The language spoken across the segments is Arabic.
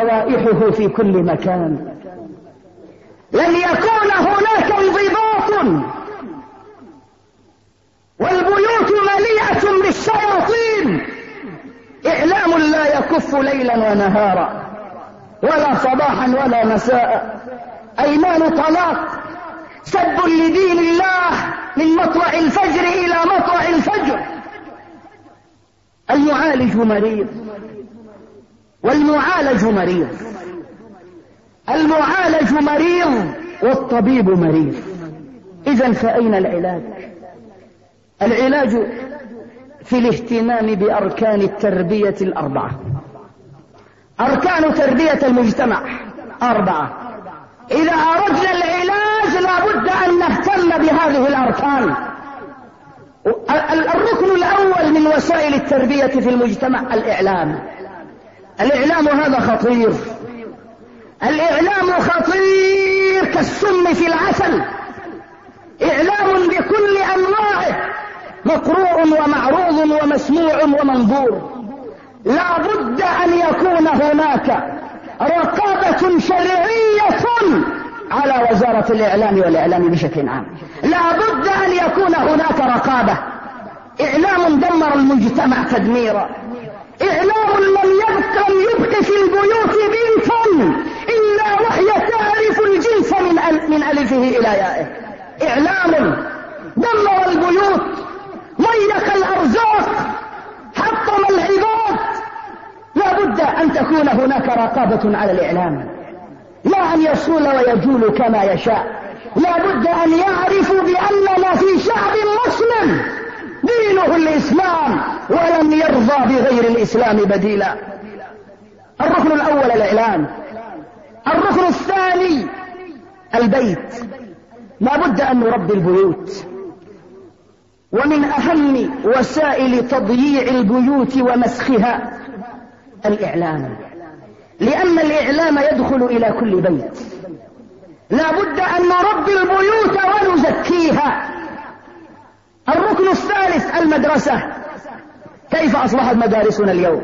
روائحه في كل مكان. لن يكون هناك انضباط والبيوت مليئة بالشياطين. إعلام لا يكف ليلا ونهارا ولا صباحا ولا مساء. أيمان طلاق، سب لدين الله من مطلع الفجر إلى مطلع الفجر. المعالج مريض والمعالج مريض. المعالج مريض والطبيب مريض. إذن فأين العلاج؟ العلاج في الاهتمام بأركان التربية الأربعة. أركان تربية المجتمع 4. إذا أردنا العلاج لابد أن نهتم بهذه الأركان. الركن الأول من وسائل التربية في المجتمع الإعلام. الإعلام هذا خطير. الإعلام خطير كالسم في العسل. إعلام بكل أنواعه، مقروء ومعروض ومسموع ومنظور. لا بد أن يكون هناك رقابة شرعية على وزارة الإعلام والإعلام بشكل عام. لا بد أن يكون هناك رقابة. إعلام دمر المجتمع تدميرا. إعلام لم يبق في البيوت بنت إلا وهي تعرف الجنس من ألفه إلى يائه. إعلام دمر البيوت، ضيق الأرزاق، حطم العباد. لا بد أن تكون هناك رقابة على الإعلام، لا أن يصول ويجول كما يشاء. لا بد أن يعرفوا بأننا في شعب مسلم دينه الإسلام ولن يرضى بغير الإسلام بديلا. الركن الأول الإعلام. الركن الثاني البيت. لا بد أن نربي البيوت. ومن أهم وسائل تضييع البيوت ومسخها الإعلام، لأن الإعلام يدخل إلى كل بيت. لا بد أن نربي البيوت ونزكيها. الركن الثالث المدرسة. كيف أصبحت مدارسنا اليوم؟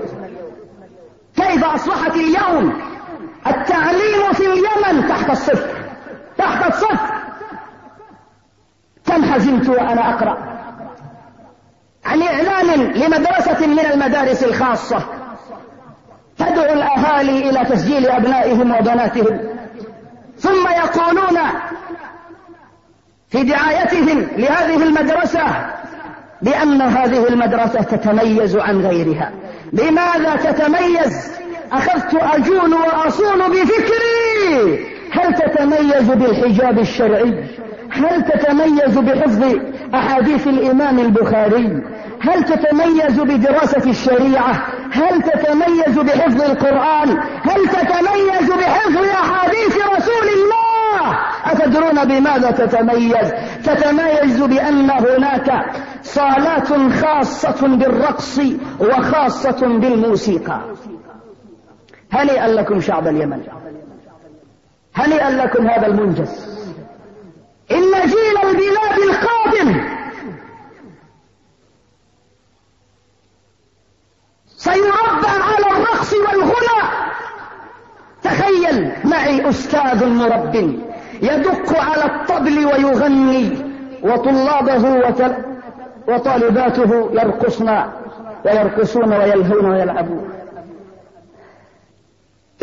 كيف أصبحت اليوم؟ التعليم في اليمن تحت الصفر، تحت الصفر. كم حزنت وأنا أقرأ عن إعلان لمدرسة من المدارس الخاصة تدعو الأهالي إلى تسجيل أبنائهم وبناتهم، ثم يقولون في دعايتهم لهذه المدرسة بأن هذه المدرسة تتميز عن غيرها. لماذا تتميز؟ أخذت أجول وأصول بفكري. هل تتميز بالحجاب الشرعي؟ هل تتميز بحفظ أحاديث الإمام البخاري؟ هل تتميز بدراسة الشريعة؟ هل تتميز بحفظ القرآن؟ هل تتميز بحفظ أحاديث رسول الله؟ أتدرون بماذا تتميز؟ تتميز بأن هناك صالات خاصة بالرقص وخاصة بالموسيقى. هنيئا لكم شعب اليمن، هنيئا لكم هذا المنجز. إن جيل البلاد القادم سيربى على الرقص والغنى. تخيل معي أستاذ مرب يدق على الطبل ويغني، وطلابه وطالباته يرقصن ويرقصون ويلهون ويلعبون.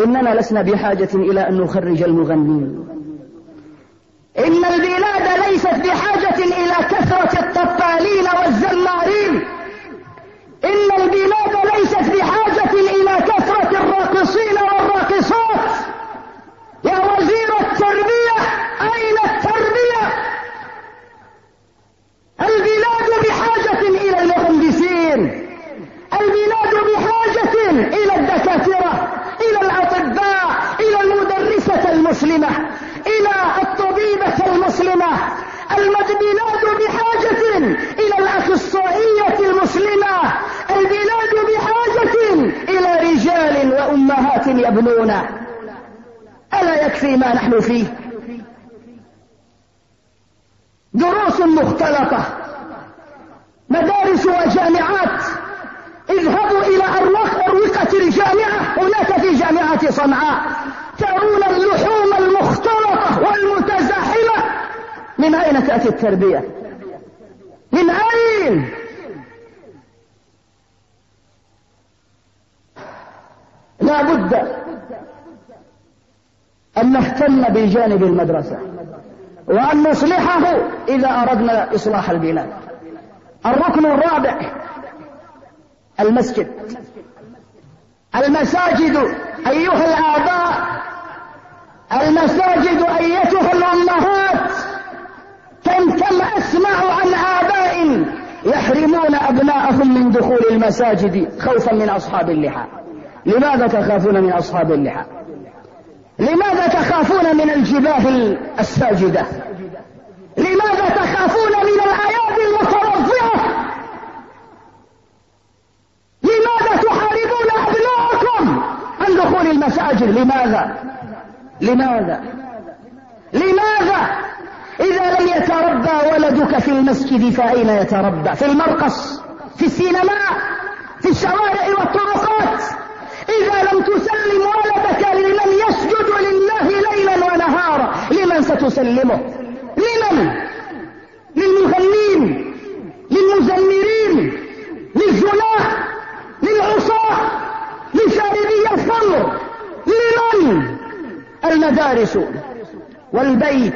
إننا لسنا بحاجة إلى أن نخرج المغنين. إن البلاد ليست بحاجة إلى كثرة الطبالين والزمارين. إن البلاد ليست بحاجة إلى كثرة الراقصين والراقصات. يا وزير التربية، أين التربية؟ البلاد بحاجة إلى المهندسين. البلاد بحاجة إلى الدكاترة، إلى الأطباء، إلى المدرسة المسلمة، إلى الطبيبة المسلمة. البلاد بحاجة إلى الأخصائية المسلمة. البلاد بحاجة إلى رجال وأمهات يبنون. ألا يكفي ما نحن فيه؟ دروس مختلطة، مدارس وجامعات اذهبوا إلى أروقة الجامعة هناك في جامعة صنعاء ترون اللحوم المختلطة والمتزاحمة. من أين تأتي التربية؟ من أين؟ لا بد أن نهتم بجانب المدرسة وأن نصلحه إذا أردنا إصلاح البلاد. الركن الرابع المسجد. المساجد أيها الآباء، المساجد أيتها الأمهات، كم أسمع عن آباء يحرمون أبناءهم من دخول المساجد خوفا من أصحاب اللحى. لماذا تخافون من أصحاب اللحى؟ لماذا تخافون من الجباه الساجدة؟ لماذا تخافون من الأيادي المترفعة؟ لماذا تحاربون أبناءكم عن دخول المساجد؟ لماذا إذا لم يتربى ولدك في المسجد فأين يتربى؟ في المرقص، في السينما، في الشوارع والطرقات. إذا لم تسلم ولدك لمن يسجد لله ليلا ونهارا، لمن ستسلمه؟ لمن؟ للمغنين، للمزمرين، للزناة، للعصاة، لشاربي الخمر. لمن؟ المدارس والبيت،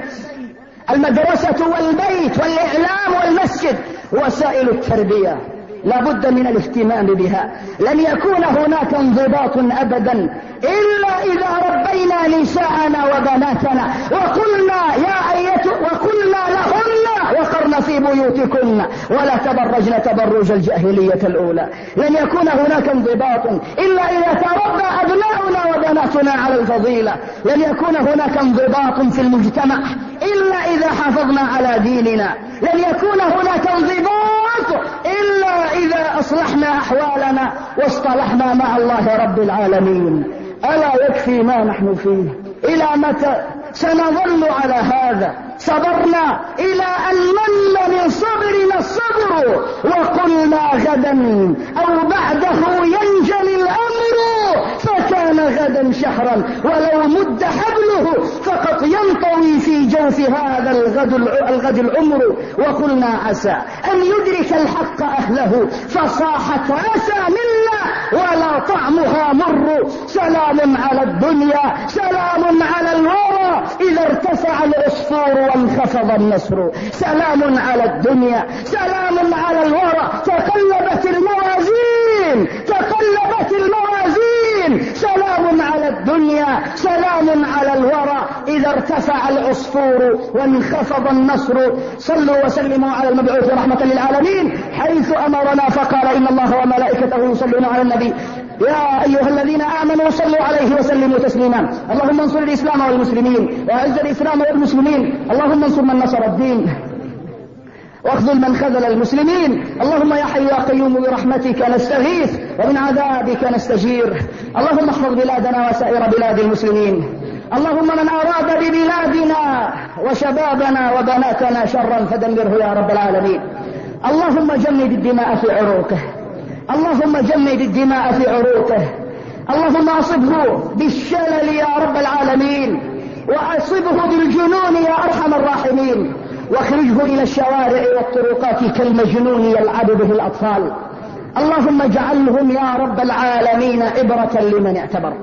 المدرسة والبيت والإعلام والمسجد، وسائل التربية لا بد من الاهتمام بها. لن يكون هناك انضباط أبدا إلا إذا ربينا نساءنا وبناتنا وقلنا لهن وقرن في بيوتكن ولا تبرجن تبرج الجاهلية الأولى. لن يكون هناك انضباط إلا إذا تربى أبناؤنا وبناتنا على الفضيلة. لن يكون هناك انضباط في المجتمع إلا إذا حافظنا على ديننا. لن يكون هناك انضباط إلا إذا أصلحنا أحوالنا واصطلحنا مع الله رب العالمين. ألا يكفي ما نحن فيه؟ إلى متى سنظل على هذا؟ صبرنا إلى أن من من صبرنا الصبر، وقلنا غدا أو بعده ينجلي الأمر، فكان غدا شهرا ولو مد حبله فقط ينطوي في جوف هذا الغد العمر. وقلنا عسى أن يدرك الحق أهله، فصاحت عسى منا ولا طعمها مر. سلام على الدنيا، سلام على الورى، إذا ارتفع العصفور وانخفض النسر. سلام على الدنيا، سلام على الورى، تقلبت الموازين، تقلبت الموازين. سلام على الدنيا، سلام على الورى، إذا ارتفع العصفور وانخفض النسر. صلوا وسلموا على المبعوث رحمة للعالمين، حيث أمرنا فقال إن الله وملائكته يصلون على النبي يا أيها الذين آمنوا صلوا عليه وسلموا تسليما. اللهم انصر الإسلام والمسلمين، وأعز الإسلام والمسلمين. اللهم انصر من نصر الدين، واخذل من خذل المسلمين. اللهم يا حي يا قيوم برحمتك نستغيث، ومن عذابك نستجير. اللهم احفظ بلادنا وسائر بلاد المسلمين. اللهم من أراد ببلادنا وشبابنا وبناتنا شرا فدمره يا رب العالمين. اللهم جمد الدماء في عروقه، اللهم جمد الدماء في عروقه. اللهم أصبه بالشلل يا رب العالمين، وأصبه بالجنون يا أرحم الراحمين، واخرجه إلى الشوارع والطرقات كالمجنون يلعب به الأطفال. اللهم اجعلهم يا رب العالمين عبرة لمن اعتبر.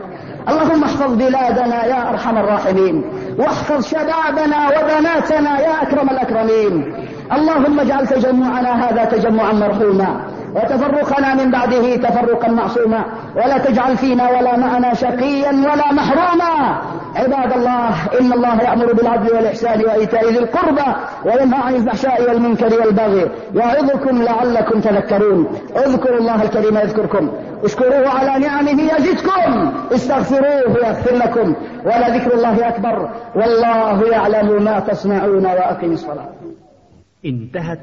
اللهم احفظ بلادنا يا أرحم الراحمين، واحفظ شبابنا وبناتنا يا أكرم الأكرمين. اللهم اجعل تجمعنا هذا تجمعا مرحوما، وتفرقنا من بعده تفرقا معصوما، ولا تجعل فينا ولا معنا شقيا ولا محروما. عباد الله، إن الله يأمر بالعدل والإحسان وإيتاء ذي القربى وينهى عن الفحشاء والمنكر والبغي يعظكم لعلكم تذكرون. اذكروا الله الكريم يذكركم، اشكروه على نعمه يزدكم، استغفروه يغفر لكم، ولذكر الله أكبر، والله يعلم ما تصنعون. وأقم الصلاة. انتهت